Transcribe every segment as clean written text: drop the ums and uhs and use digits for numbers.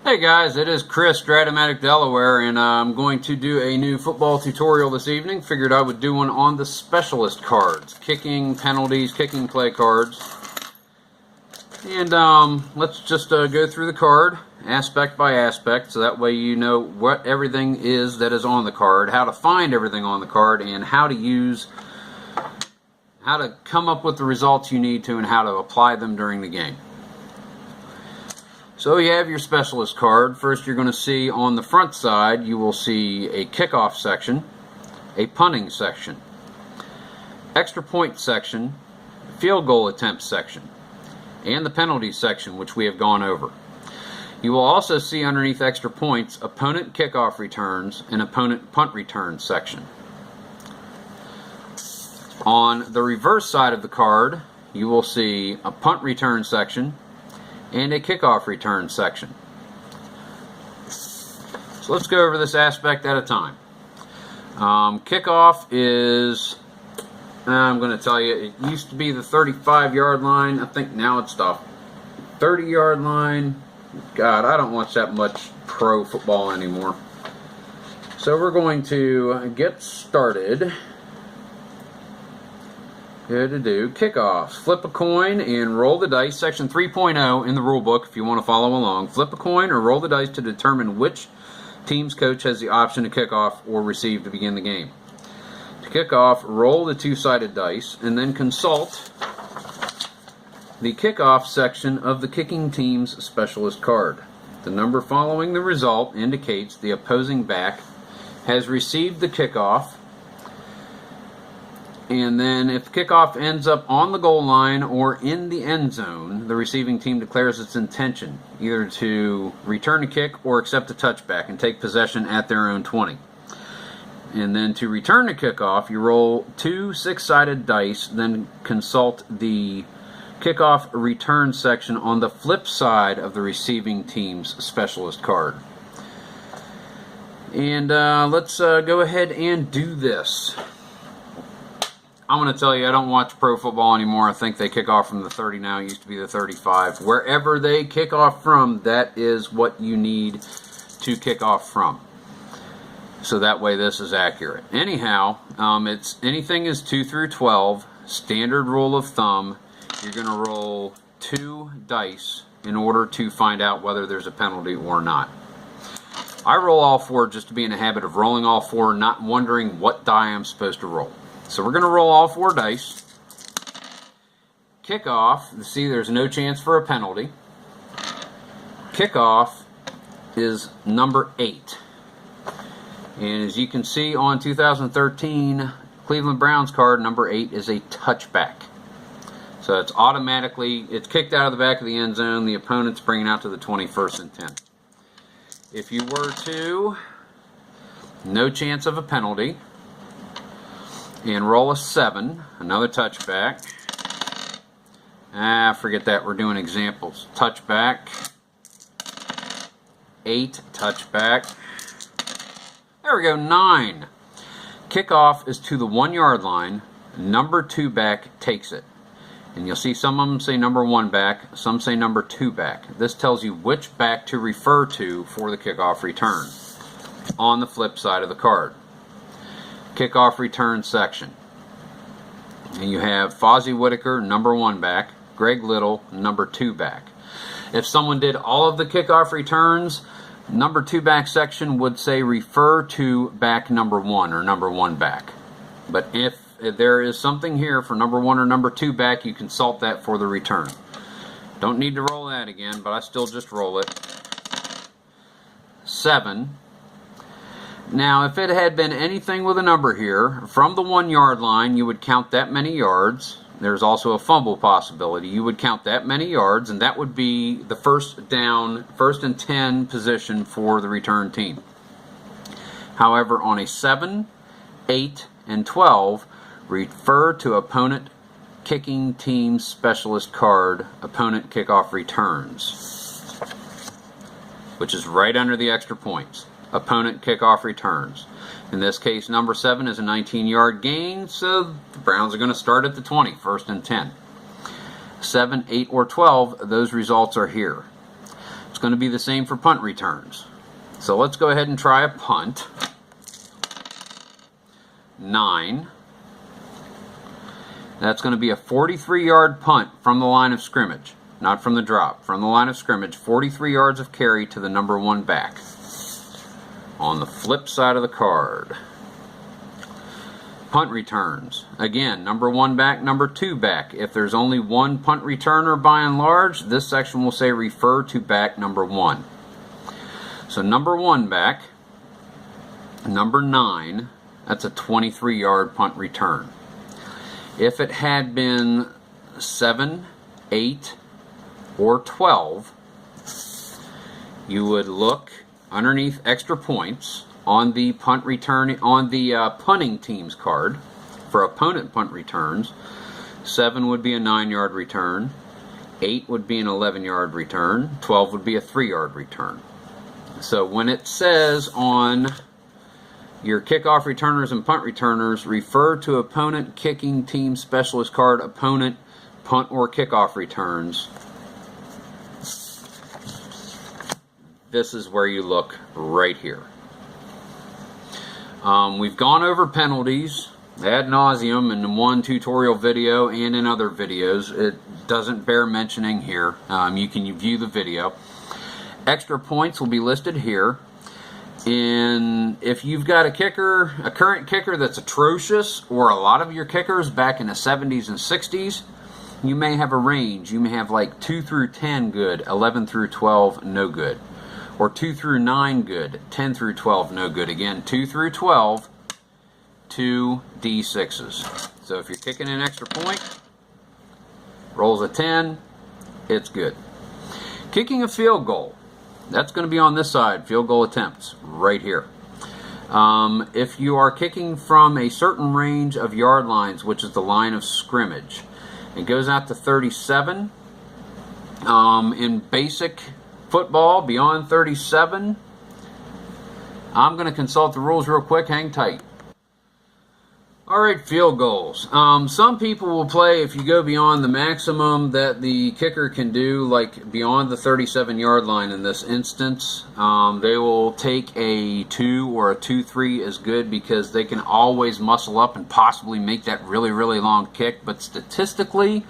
Hey guys, it is Chris, Strat-O-Matic, Delaware, and I'm going to do a new football tutorial this evening. Figured I would do one on the specialist cards, kicking penalties, kicking play cards. And let's just go through the card, aspect by aspect, so that way you know what everything is that is on the card, how to find everything on the card, and how to come up with the results you need to and how to apply them during the game. So you have your specialist card. First you're going to see on the front side, you will see a kickoff section, a punting section, extra point section, field goal attempt section, and the penalty section, which we have gone over. You will also see underneath extra points, opponent kickoff returns and opponent punt returns section. On the reverse side of the card, you will see a punt return section and a kickoff return section. So let's go over this aspect at a time. Kickoff is, I'm going to tell you, it used to be the 35-yard line. I think now it's the 30-yard line. God, I don't watch that much pro football anymore. So we're going to get started. Good to do. Kickoffs. Flip a coin and roll the dice. Section 3.0 in the rule book if you want to follow along. Flip a coin or roll the dice to determine which team's coach has the option to kick off or receive to begin the game. To kick off, roll the two-sided dice and then consult the kickoff section of the kicking team's specialist card. The number following the result indicates the opposing back has received the kickoff. And then if kickoff ends up on the goal line or in the end zone, the receiving team declares its intention either to return a kick or accept a touchback and take possession at their own 20. And then to return the kickoff, you roll two six-sided dice, then consult the kickoff return section on the flip side of the receiving team's specialist card. And let's go ahead and do this. I'm going to tell you, I don't watch pro football anymore. I think they kick off from the 30 now. It used to be the 35. Wherever they kick off from, that is what you need to kick off from. So that way this is accurate. Anyhow, anything is 2 through 12. Standard rule of thumb, you're going to roll 2 dice in order to find out whether there's a penalty or not. I roll all 4 just to be in the habit of rolling all 4, not wondering what die I'm supposed to roll. So we're going to roll all 4 dice. Kickoff, see there's no chance for a penalty. Kickoff is number 8. And as you can see on 2013 Cleveland Browns card, number 8 is a touchback. So it's kicked out of the back of the end zone. The opponent's bringing out to the 21st and 10. If you were to, no chance of a penalty, and roll a 7, another touchback. Forget that, we're doing examples. Touchback, 8, touchback. There we go, 9. Kickoff is to the 1-yard line. Number 2 back takes it. And you'll see some of them say number 1 back, some say number 2 back. This tells you which back to refer to for the kickoff return on the flip side of the card. Kickoff return section. And you have Fozzie Whitaker, number 1 back, Greg Little, number 2 back. If someone did all of the kickoff returns, number 2 back section would say refer to back number 1 or number 1 back. But if there is something here for number 1 or number 2 back, you consult that for the return. Don't need to roll that again, but I still just roll it. 7. Now, if it had been anything with a number here, from the 1-yard line, you would count that many yards. There's also a fumble possibility. You would count that many yards, and that would be the first down, 1st and 10 position for the return team. However, on a 7, 8, and 12, refer to opponent kicking team specialist card, opponent kickoff returns, which is right under the extra points. Opponent kickoff returns. In this case, number 7 is a 19-yard gain, so the Browns are going to start at the 20, 1st and 10. 7, 8, or 12, those results are here. It's going to be the same for punt returns. So let's go ahead and try a punt. 9. That's going to be a 43-yard punt from the line of scrimmage. Not from the drop. From the line of scrimmage, 43 yards of carry to the number 1 back. On the flip side of the card. Punt returns. Again, number 1 back, number 2 back. If there's only one punt returner by and large, this section will say refer to back number 1. So number 1 back, number 9, that's a 23-yard punt return. If it had been 7, 8, or 12, you would look underneath extra points on the punt return, on the punting team's card for opponent punt returns. 7 would be a 9-yard return, 8 would be an 11-yard return, 12 would be a 3-yard return. So when it says on your kickoff returners and punt returners, refer to opponent kicking team specialist card, opponent punt or kickoff returns, this is where you look right here. We've gone over penalties ad nauseum in one tutorial video and in other videos. It doesn't bear mentioning here. You can view the video. Extra points will be listed here. And if you've got a kicker, a current kicker that's atrocious, or a lot of your kickers back in the 70s and 60s, you may have a range. You may have like 2 through 10 good, 11 through 12 no good. Or 2 through 9 good, 10 through 12 no good. Again, 2 through 12, 2 D6s. So if you're kicking an extra point, rolls a 10, it's good. Kicking a field goal. That's going to be on this side, field goal attempts, right here. If you are kicking from a certain range of yard lines, which is the line of scrimmage, it goes out to 37. In basic football, beyond 37, I'm going to consult the rules real quick, hang tight. Alright, field goals. Some people will play, if you go beyond the maximum that the kicker can do, like beyond the 37-yard line in this instance, they will take a 2 or a 2-3 is good because they can always muscle up and possibly make that really, really long kick. But statistically,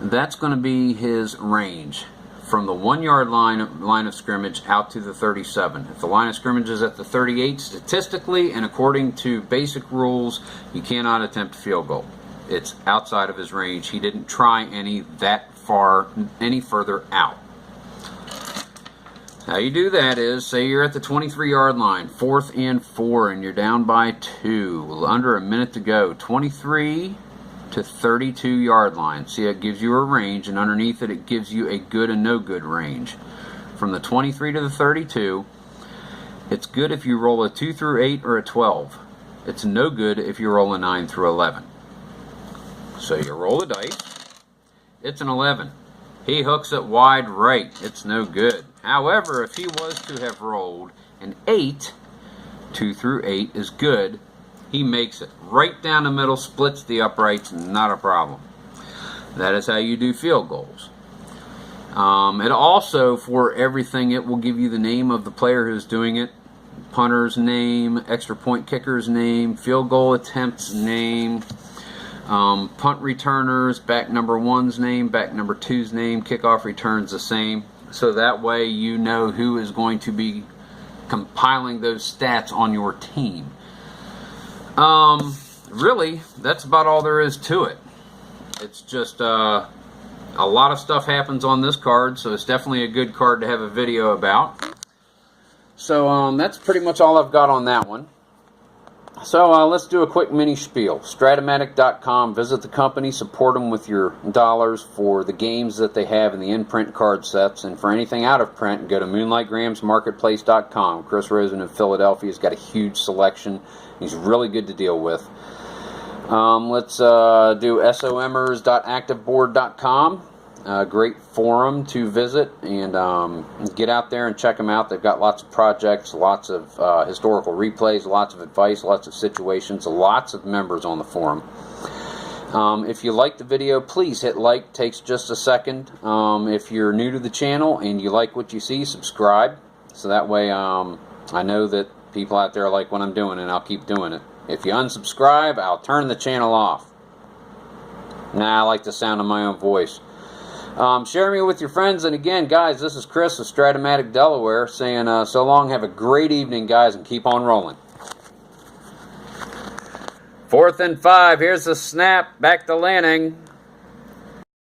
that's going to be his range. From the 1-yard line of scrimmage out to the 37. If the line of scrimmage is at the 38, statistically and according to basic rules, you cannot attempt a field goal. It's outside of his range. He didn't try any further out. How you do that is, say you're at the 23-yard line, 4th and 4, and you're down by 2, under a minute to go, 23 to 32-yard line. See, it gives you a range, and underneath it, it gives you a good and no good range. From the 23 to the 32, it's good if you roll a 2 through 8 or a 12. It's no good if you roll a 9 through 11. So you roll the dice. It's an 11. He hooks it wide right. It's no good. However, if he was to have rolled an 8, 2 through 8 is good. He makes it right down the middle, splits the uprights, not a problem. That is how you do field goals. It also, for everything, it will give you the name of the player who's doing it, punter's name, extra point kicker's name, field goal attempt's name, punt returners, back number 1's name, back number 2's name, kickoff returns the same. So that way you know who is going to be compiling those stats on your team. Really, that's about all there is to it. It's just a lot of stuff happens on this card, so it's definitely a good card to have a video about. So that's pretty much all I've got on that one. So let's do a quick mini spiel. Strat-O-Matic.com. Visit the company, support them with your dollars for the games that they have in the in-print card sets, and for anything out of print, go to MoonlightGramsMarketplace.com. Chris Rosen in Philadelphia has got a huge selection. He's really good to deal with. Let's do SOMers.activeboard.com. Great forum to visit, and get out there and check them out. They've got lots of projects, lots of historical replays, lots of advice, lots of situations, lots of members on the forum. If you like the video, please hit like. It takes just a second. If you're new to the channel and you like what you see, subscribe. So that way I know that people out there like what I'm doing, and I'll keep doing it. If you unsubscribe, I'll turn the channel off. Nah, I like the sound of my own voice. Share me with your friends. And again, guys, this is Chris of Strat-O-Matic, Delaware, saying so long. Have a great evening, guys, and keep on rolling. 4th and 5. Here's the snap. Back to Lanning.